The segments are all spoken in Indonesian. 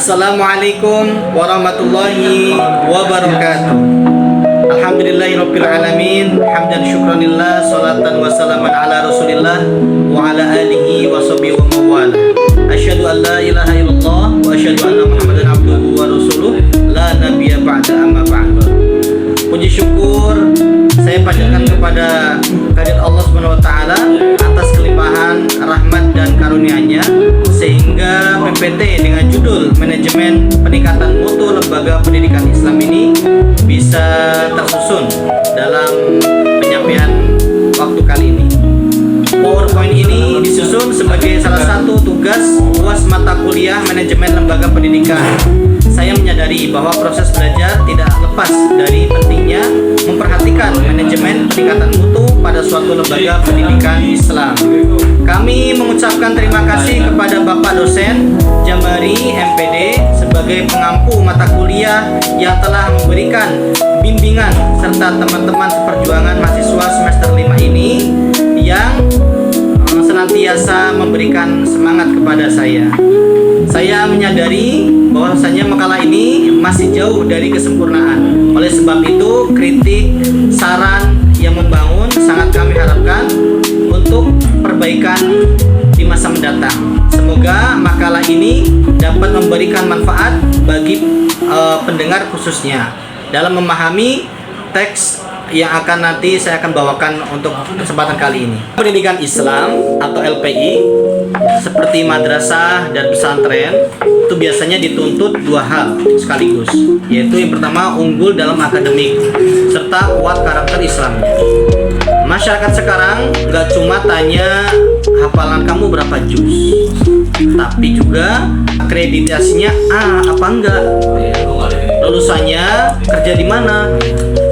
Assalamualaikum warahmatullahi wabarakatuh. Alhamdulillahirabbil alamin, hamdan syukranillah, salatan wa salaman ala Rasulillah wa ala alihi wa sahbihi wa mawala. Asyhadu an la ilaha illallah wa asyhadu anna Muhammadan abduhu wa rasuluh, la nabiyya ba'da amma ba'd. Puji syukur saya panjatkan kepada kehadirat Allah Subhanahu wa taala atas kelimpahan rahmat dan karunia-Nya sehingga PPT dengan judul Manajemen Peningkatan Mutu Lembaga Pendidikan Islam ini bisa tersusun dalam penyampaian waktu kali ini. PowerPoint ini disusun sebagai salah satu tugas UAS mata kuliah Manajemen Lembaga Pendidikan. Saya menyadari bahwa proses belajar tidak lepas dari pentingnya memperhatikan manajemen peningkatan mutu pada suatu lembaga pendidikan Islam. Kami mengucapkan terima kasih kepada Bapak Dosen Jambari MPD sebagai pengampu mata kuliah yang telah memberikan bimbingan serta teman-teman seperjuangan mahasiswa semester 5 ini yang senantiasa memberikan semangat kepada saya. Saya menyadari bahwasanya makalah ini masih jauh dari kesempurnaan. Oleh sebab itu, kritik, saran yang membangun sangat kami harapkan untuk perbaikan di masa mendatang. Semoga makalah ini dapat memberikan manfaat bagi pendengar khususnya dalam memahami teks yang akan nanti saya akan bawakan untuk kesempatan kali ini. Pendidikan Islam atau LPI seperti madrasah dan pesantren itu biasanya dituntut dua hal sekaligus, yaitu yang pertama unggul dalam akademik serta kuat karakter Islamnya. Masyarakat sekarang gak cuma tanya hafalan kamu berapa juz, tapi juga akreditasinya A apa enggak, lulusannya kerja di mana.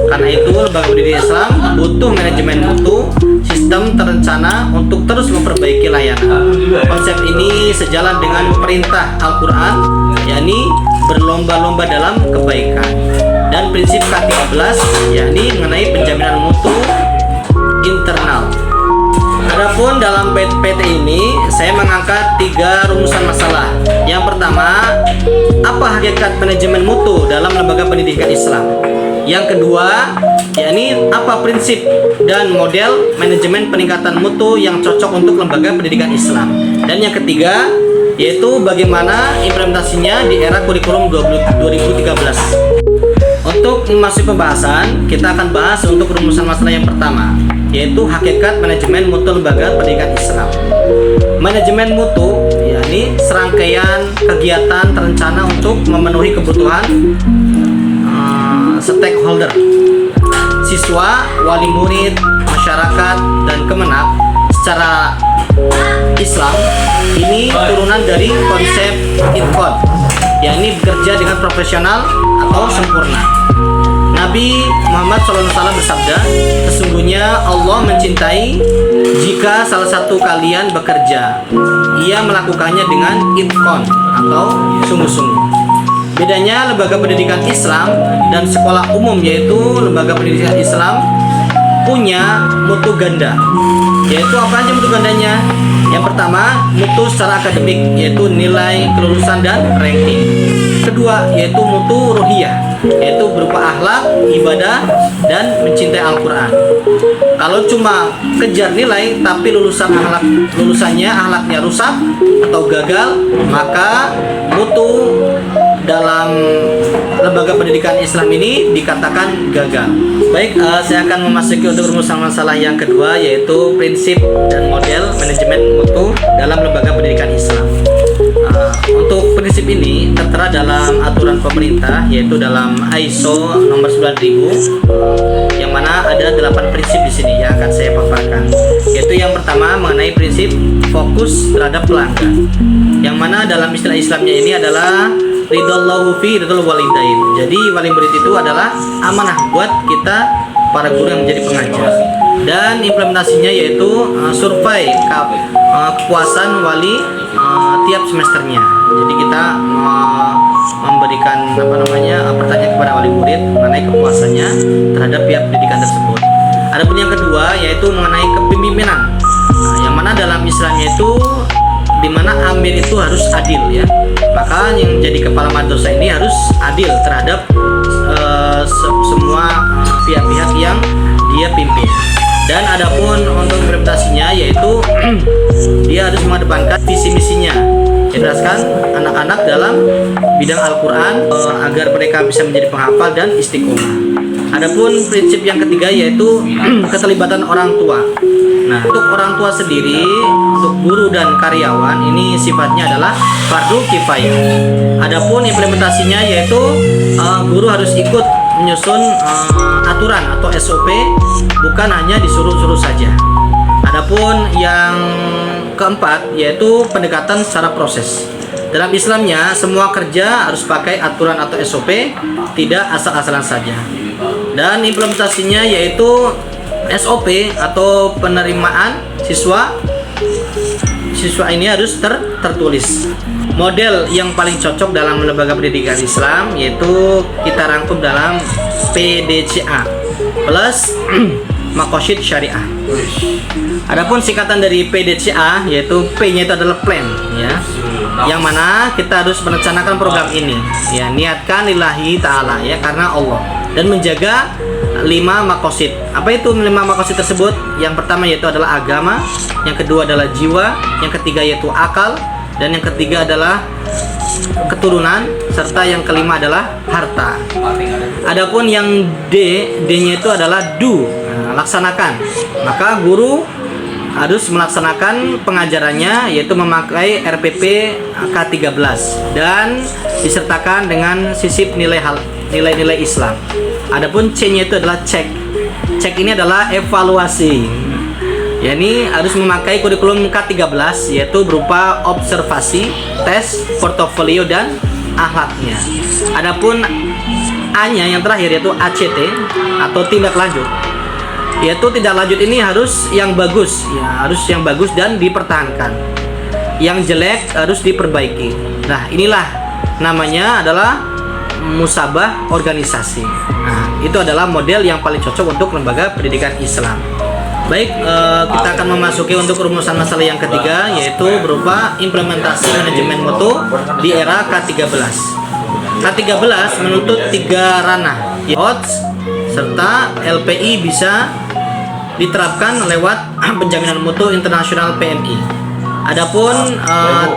Karena itu lembaga pendidikan Islam butuh manajemen mutu, sistem terencana untuk terus memperbaiki layanan. Konsep ini sejalan dengan perintah Al-Quran, yakni berlomba-lomba dalam kebaikan, dan prinsip K13, yakni mengenai penjaminan mutu internal. Adapun dalam PT ini saya mengangkat 3 rumusan masalah. Yang pertama, apa hakikat manajemen mutu dalam lembaga pendidikan Islam? Yang kedua, yakni apa prinsip dan model manajemen peningkatan mutu yang cocok untuk lembaga pendidikan Islam. Dan yang ketiga, yaitu bagaimana implementasinya di era kurikulum 2013. Untuk memasuki pembahasan, kita akan bahas untuk rumusan masalah yang pertama, yaitu hakikat manajemen mutu lembaga pendidikan Islam. Manajemen mutu yakni serangkaian kegiatan terencana untuk memenuhi kebutuhan stakeholder, siswa, wali murid, masyarakat, dan kemenang secara Islam. Ini turunan dari konsep itqan, yakni bekerja dengan profesional atau sempurna. Nabi Muhammad SAW bersabda, sesungguhnya Allah mencintai jika salah satu kalian bekerja, ia melakukannya dengan itqan atau sungguh-sungguh. Bedanya lembaga pendidikan Islam dan sekolah umum, yaitu lembaga pendidikan Islam punya mutu ganda. Yaitu apa aja mutu gandanya? Yang pertama, mutu secara akademik, yaitu nilai kelulusan dan ranking. Kedua, yaitu mutu ruhiyah, yaitu berupa akhlak, ibadah, dan mencintai Al-Quran. Kalau cuma kejar nilai tapi lulusannya akhlaknya rusak atau gagal, maka mutu dalam lembaga pendidikan Islam ini dikatakan gagal. Baik, saya akan memasuki untuk rumusan masalah yang kedua, yaitu prinsip dan model manajemen mutu dalam lembaga pendidikan Islam. Untuk prinsip ini tertera dalam aturan pemerintah, yaitu dalam ISO nomor 9000, yang mana ada 8 prinsip di sini yang akan saya paparkan. Yaitu yang pertama mengenai prinsip fokus terhadap pelanggan, yang mana dalam istilah Islamnya ini adalah ridallahu fi ridal walidain. Jadi wali murid itu adalah amanah buat kita para guru yang menjadi pengajar. Dan implementasinya yaitu survei kepuasan wali tiap semesternya. Jadi kita memberikan pertanyaan kepada wali murid mengenai kepuasannya terhadap pihak pendidikan tersebut. Adapun yang kedua yaitu mengenai kepemimpinan. Yang mana dalam Islamnya itu di mana amir itu itu harus adil ya. Maka yang jadi kepala madrasah ini harus adil terhadap semua pihak-pihak yang dia pimpin. Dan adapun untuk implementasinya yaitu dia harus mengedepankan visi misinya, menceraskan anak-anak dalam bidang Al-Quran agar mereka bisa menjadi penghafal dan istiqomah. Adapun prinsip yang ketiga yaitu keterlibatan orang tua. Nah, untuk orang tua sendiri, untuk guru dan karyawan ini sifatnya adalah fardu kifayah. Adapun implementasinya yaitu guru harus ikut menyusun aturan atau SOP, bukan hanya disuruh-suruh saja. Adapun yang keempat yaitu pendekatan secara proses. Dalam Islamnya semua kerja harus pakai aturan atau SOP, tidak asal-asalan saja. Dan implementasinya yaitu SOP atau penerimaan siswa ini harus tertulis. Model yang paling cocok dalam lembaga pendidikan Islam yaitu kita rangkum dalam PDCA plus Maqasid Syariah. Adapun singkatan dari PDCA yaitu P-nya itu adalah plan ya. Yang mana kita harus merencanakan program ini ya, niatkan lillahi ta'ala ya, karena Allah, dan menjaga 5 maqasid. Apa itu 5 maqasid tersebut? Yang pertama yaitu adalah agama, yang kedua adalah jiwa, yang ketiga yaitu akal, dan yang ketiga adalah keturunan, serta yang kelima adalah harta. Adapun yang D-nya itu adalah do, laksanakan. Maka guru harus melaksanakan pengajarannya yaitu memakai RPP K13 dan disertakan dengan sisip nilai-nilai Islam. Adapun C-nya itu adalah cek. Cek ini adalah evaluasi. Ya, ini harus memakai kurikulum K13 yaitu berupa observasi, tes, portofolio dan akhlaknya. Adapun A-nya yang terakhir yaitu ACT atau tindak lanjut. Yaitu tindak lanjut ini harus yang bagus ya, harus yang bagus dan dipertahankan. Yang jelek harus diperbaiki. Nah, inilah namanya adalah musabah organisasi. Nah, itu adalah model yang paling cocok untuk lembaga pendidikan Islam. Baik, kita akan memasuki untuk rumusan masalah yang ketiga yaitu berupa implementasi manajemen mutu di era K13. K13 menuntut 3 ranah, HOTS serta LPI bisa diterapkan lewat penjaminan mutu internasional PMI. Adapun 3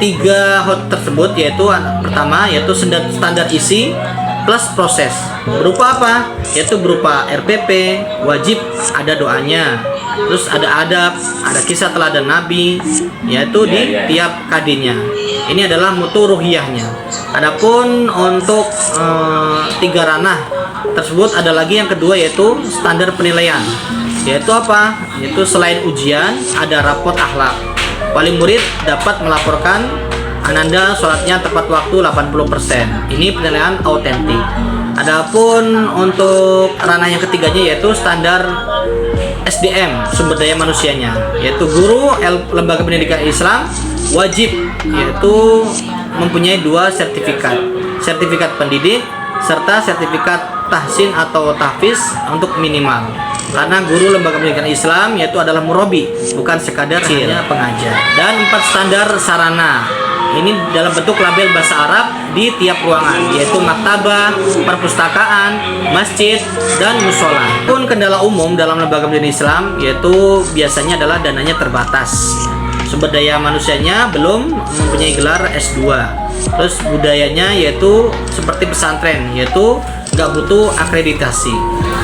HOT tersebut yaitu pertama yaitu standar isi plus proses. Berupa apa? Yaitu berupa RPP, wajib ada doanya, terus ada adab, ada kisah teladan Nabi, yaitu di tiap kadinya. Ini adalah mutu ruhiyahnya. Adapun untuk 3 ranah tersebut ada lagi yang kedua yaitu standar penilaian. Yaitu apa? Yaitu selain ujian ada rapot akhlak. Wali murid dapat melaporkan ananda sholatnya tepat waktu 80%. Ini penilaian autentik. Adapun untuk ranah yang ketiganya yaitu standar SDM, sumber daya manusianya, yaitu guru lembaga pendidikan Islam wajib yaitu mempunyai 2 sertifikat, sertifikat pendidik serta sertifikat tahsin atau tahfiz untuk minimal. Karena guru lembaga pendidikan Islam yaitu adalah murabi, bukan sekadar hanya pengajar. Dan 4 standar sarana. Ini dalam bentuk label bahasa Arab di tiap ruangan, yaitu maktabah, perpustakaan, masjid, dan musola. Pun kendala umum dalam lembaga pendidikan Islam yaitu biasanya adalah dananya terbatas. Sumber daya manusianya belum mempunyai gelar S2. Terus budayanya yaitu seperti pesantren, yaitu nggak butuh akreditasi.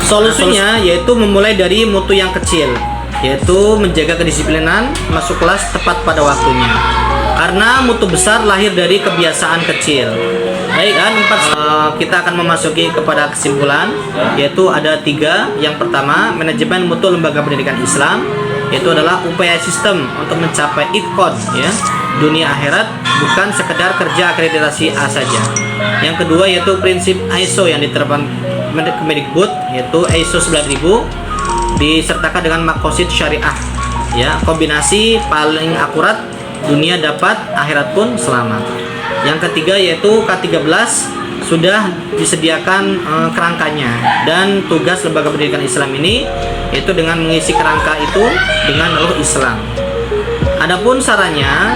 Solusinya yaitu memulai dari mutu yang kecil, yaitu menjaga kedisiplinan, masuk kelas tepat pada waktunya. Karena mutu besar lahir dari kebiasaan kecil. Baik kan, kita akan memasuki kepada kesimpulan, yaitu ada 3. Yang pertama, manajemen mutu lembaga pendidikan Islam, yaitu adalah upaya sistem untuk mencapai itqon ya, dunia akhirat, bukan sekedar kerja akreditasi A saja. Yang kedua yaitu prinsip ISO yang diterapkan Kemendikbud, yaitu ISO 9000 disertakan dengan maqasid syariah ya, kombinasi paling akurat, dunia dapat, akhirat pun selamat. Yang ketiga yaitu K13 sudah disediakan kerangkanya, dan tugas lembaga pendidikan Islam ini yaitu dengan mengisi kerangka itu dengan ruh Islam. Adapun sarannya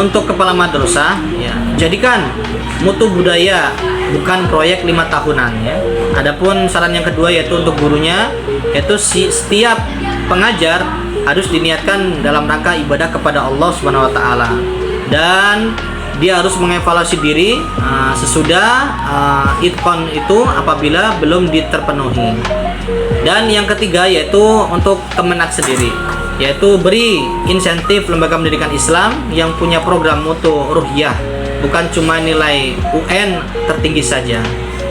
untuk kepala madrasah, ya, jadikan mutu budaya bukan proyek 5 tahunan, ya. Adapun saran yang kedua yaitu untuk gurunya, yaitu setiap pengajar harus diniatkan dalam rangka ibadah kepada Allah Subhanahu wa taala, dan dia harus mengevaluasi diri sesudah itqan itu apabila belum terpenuhi. Dan yang ketiga yaitu untuk Kemenak sendiri, yaitu beri insentif lembaga pendidikan Islam yang punya program mutu ruhiyah, bukan cuma nilai UN tertinggi saja.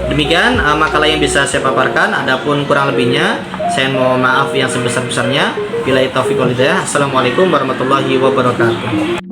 Demikian makalah yang bisa saya paparkan. Adapun kurang lebihnya saya mohon maaf yang sebesar-besarnya. Billahi taufiq wal hidayah. Assalamualaikum warahmatullahi wabarakatuh.